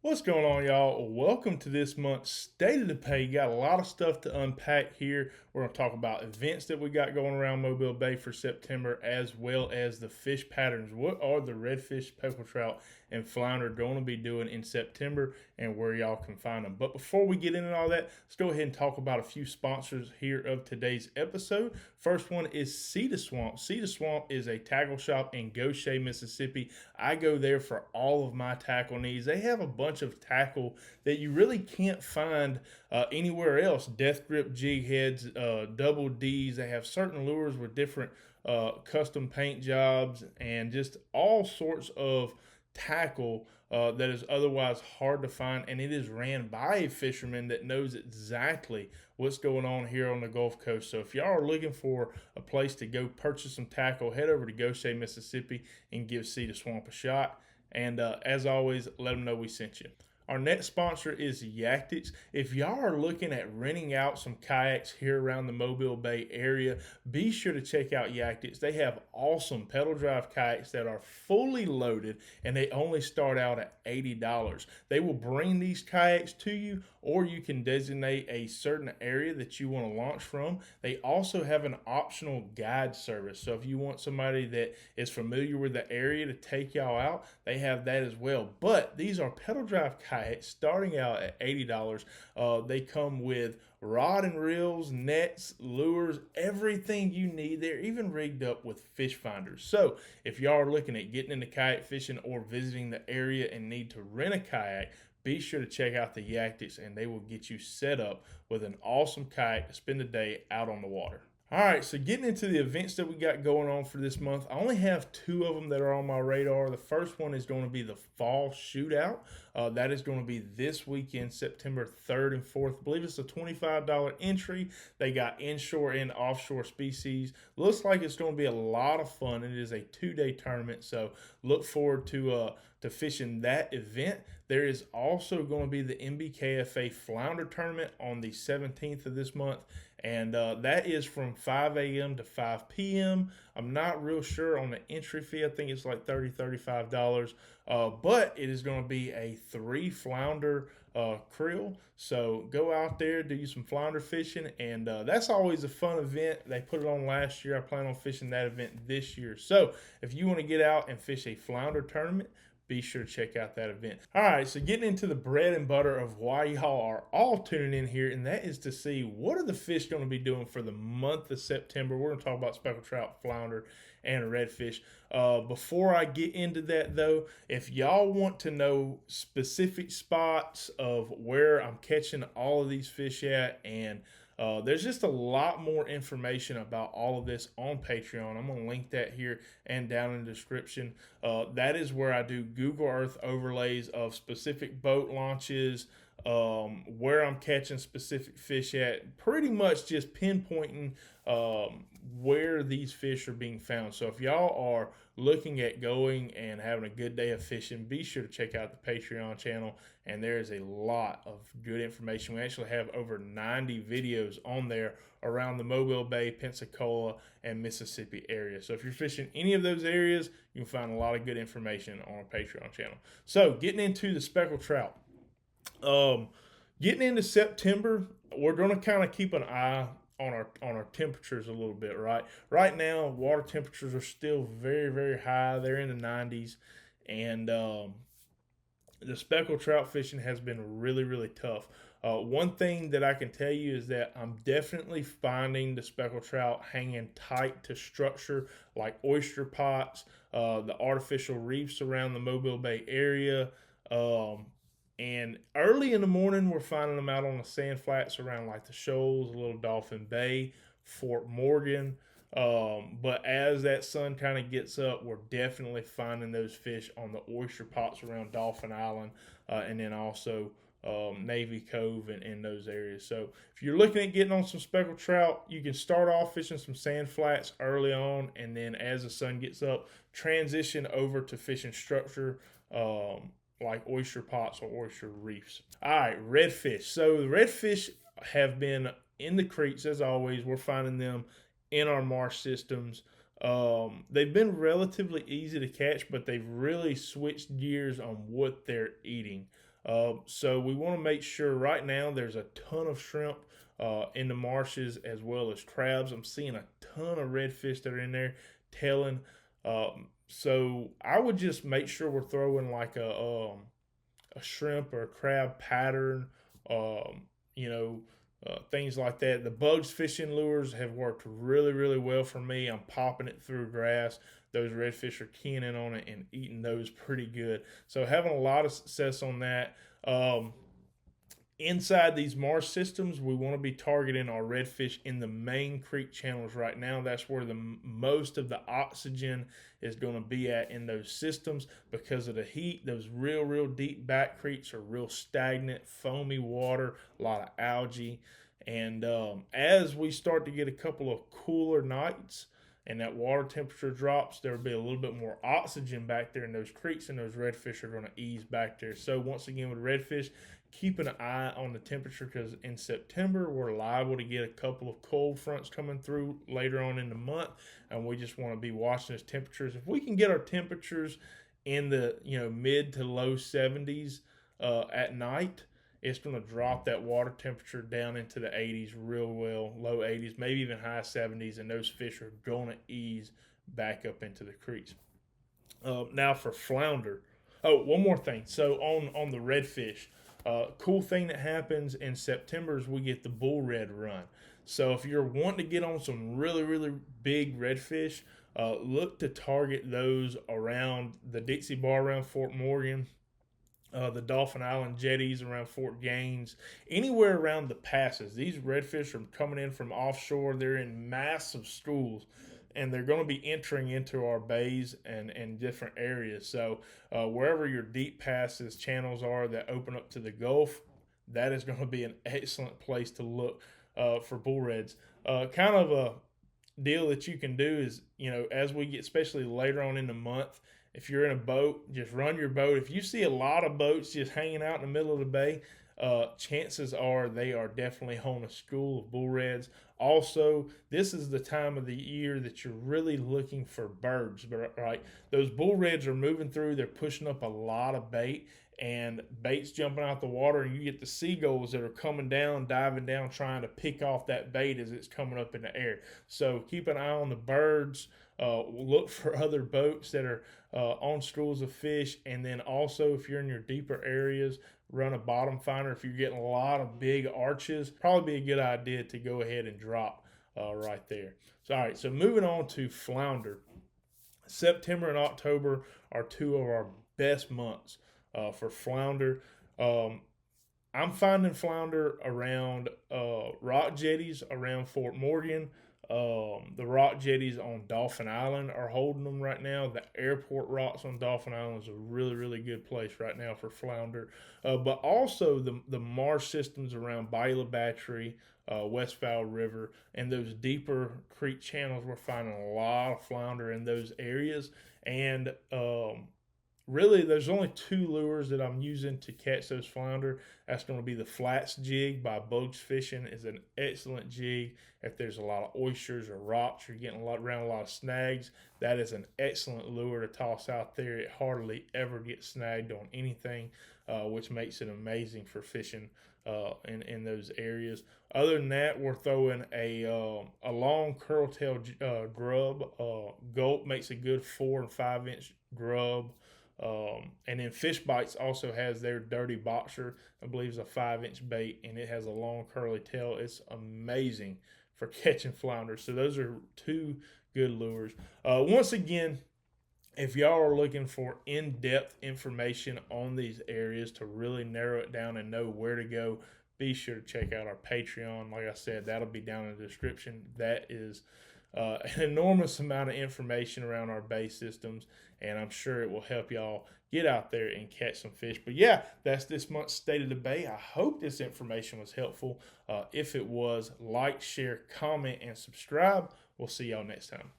What's going on, y'all? Welcome to this month's State of the Pay. Got a lot of stuff to unpack here. We're going to talk about events that we got going around Mobile Bay for September, as well as the fish patterns. What are the redfish, speckled trout, and flounder going to be doing in September, and where y'all can find them? But before we get into all that, let's go ahead and talk about a few sponsors here of today's episode. First one is Sea to Swamp. Sea to Swamp is a tackle shop in Goshen, Mississippi. I go there for all of my tackle needs. They have a bunch of tackle that you really can't find anywhere else. Death grip jig heads, double D's. They have certain lures with different custom paint jobs and just all sorts of tackle that is otherwise hard to find, and it is ran by a fisherman that knows exactly what's going on here on the Gulf Coast. So if y'all are looking for a place to go purchase some tackle, head over to Goshen, Mississippi, and give Sea to Swamp a shot. And as always, let them know we sent you. Our next sponsor is Yactics. If y'all are looking at renting out some kayaks here around the Mobile Bay area, be sure to check out Yactics. They have awesome pedal drive kayaks that are fully loaded, and they only start out at $80. They will bring these kayaks to you, or you can designate a certain area that you want to launch from. They also have an optional guide service. So if you want somebody that is familiar with the area to take y'all out, they have that as well. But these are pedal drive kayaks starting out at $80. They come with rod and reels, nets, lures, everything you need. They're even rigged up with fish finders. So if y'all are looking at getting into kayak fishing or visiting the area and need to rent a kayak, be sure to check out the Yactics, and they will get you set up with an awesome kayak to spend the day out on the water. All right, so getting into the events that we got going on for this month, I only have two of them that are on my radar. The first one is going to be the Fall Shootout. That is going to be this weekend, September 3rd and 4th. I believe it's a $25 entry. They got inshore and offshore species. Looks like it's going to be a lot of fun. It is a 2-day tournament, so look forward to fishing that event. There is also going to be the Mbk Fa Flounder Tournament on the 17th of this month, and that is from 5 a.m. to 5 p.m. I'm not real sure on the entry fee. I think it's like $35, but it is going to be a 3 flounder creel. So go out there, do some flounder fishing, and that's always a fun event. They put it on last year. I plan on fishing that event this year. So if you want to get out and fish a flounder tournament, be sure to check out that event. All right, so getting into the bread and butter of why y'all are all tuning in here, and that is to see what are the fish going to be doing for the month of September. We're going to talk about speckled trout, flounder, and redfish. Before I get into that, though, if y'all want to know specific spots of where I'm catching all of these fish at, and there's just a lot more information about all of this on Patreon. I'm going to link that here and down in the description. That is where I do Google Earth overlays of specific boat launches, where I'm catching specific fish at, pretty much just pinpointing where these fish are being found. So if y'all are looking at going and having a good day of fishing, be sure to check out the Patreon channel, and there is a lot of good information. We actually have over 90 videos on there around the Mobile Bay, Pensacola, and Mississippi area. So if you're fishing any of those areas, you can find a lot of good information on our Patreon channel. So getting into the speckled trout. Getting into September, we're going to kind of keep an eye on our temperatures a little bit, right? Right now, water temperatures are still very, very high. They're in the 90s, and the speckled trout fishing has been really, really tough. One thing that I can tell you is that I'm definitely finding the speckled trout hanging tight to structure like oyster pots, the artificial reefs around the Mobile Bay area. And early in the morning, we're finding them out on the sand flats around like the Shoals, a little Dauphin Bay, Fort Morgan. But as that sun kind of gets up, we're definitely finding those fish on the oyster pots around Dauphin Island, and then also Navy Cove and in those areas. So if you're looking at getting on some speckled trout, you can start off fishing some sand flats early on, and then as the sun gets up, transition over to fishing structure, like oyster pots or oyster reefs. All right, redfish. So the redfish have been in the creeks as always. We're finding them in our marsh systems. They've been relatively easy to catch, but they've really switched gears on what they're eating. So we want to make sure right now there's a ton of shrimp in the marshes as well as crabs. I'm seeing a ton of redfish that are in there tailing. So I would just make sure we're throwing like a shrimp or a crab pattern, you know, things like that. The bugs fishing lures have worked really, really well for me. I'm popping it through grass. Those redfish are keying in on it and eating those pretty good. So having a lot of success on that. Inside these marsh systems, we want to be targeting our redfish in the main creek channels right now. That's where the most of the oxygen is going to be at in those systems because of the heat. Those real deep back creeks are real stagnant, foamy water, a lot of algae. And as we start to get a couple of cooler nights and that water temperature drops, there will be a little bit more oxygen back there in those creeks, and those redfish are going to ease back there. So once again, with redfish, keep an eye on the temperature because in September we're liable to get a couple of cold fronts coming through later on in the month, and we just want to be watching those temperatures. If we can get our temperatures in the mid to low 70s at night, it's going to drop that water temperature down into the 80s real well, low 80s, maybe even high 70s, and those fish are going to ease back up into the creeks. Now for flounder. Oh, one more thing. So on the redfish, cool thing that happens in September is we get the bull red run. So if you're wanting to get on some really big redfish, look to target those around the Dixie Bar around Fort Morgan, the Dauphin Island jetties around Fort Gaines, anywhere around the passes. These redfish are coming in from offshore. They're in massive schools, and they're going to be entering into our bays and different areas. So wherever your deep passes channels are that open up to the Gulf, that is going to be an excellent place to look for bull reds. Kind of a deal that you can do is, as we get, especially later on in the month, if you're in a boat, just run your boat. If you see a lot of boats just hanging out in the middle of the bay, chances are they are definitely on a school of bull reds. Also, this is the time of the year that you're really looking for birds, right? Those bull reds are moving through, they're pushing up a lot of bait, and bait's jumping out the water, and you get the seagulls that are coming down, diving down, trying to pick off that bait as it's coming up in the air. So keep an eye on the birds. Look for other boats that are on schools of fish, and then also if you're in your deeper areas, run a bottom finder. If you're getting a lot of big arches, probably be a good idea to go ahead and drop right there. So all right, so moving on to flounder. September and October are two of our best months for flounder. I'm finding flounder around rock jetties around Fort Morgan. The rock jetties on Dauphin Island are holding them right now. The airport rocks on Dauphin Island is a really good place right now for flounder. But also the marsh systems around Beulah Battery, Westfowl River, and those deeper creek channels, we're finding a lot of flounder in those areas. And really, there's only two lures that I'm using to catch those flounder. That's going to be the Flats jig by Bugs Fishing. Is an excellent jig. If there's a lot of oysters or rocks, you're getting around a lot of snags, that is an excellent lure to toss out there. It hardly ever gets snagged on anything, which makes it amazing for fishing in those areas. Other than that, we're throwing a long curl-tail grub. Gulp makes a good 4 and 5 inch grub. And then Fish Bites also has their Dirty Boxer, I believe is a 5 inch bait, and it has a long curly tail. It's amazing for catching flounder. So those are two good lures. Once again, if y'all are looking for in-depth information on these areas to really narrow it down and know where to go, be sure to check out our Patreon. Like I said, that'll be down in the description. That is an enormous amount of information around our bay systems, and I'm sure it will help y'all get out there and catch some fish. But yeah, that's this month's State of the Bay. I hope this information was helpful. If it was, like, share, comment, and subscribe. We'll see y'all next time.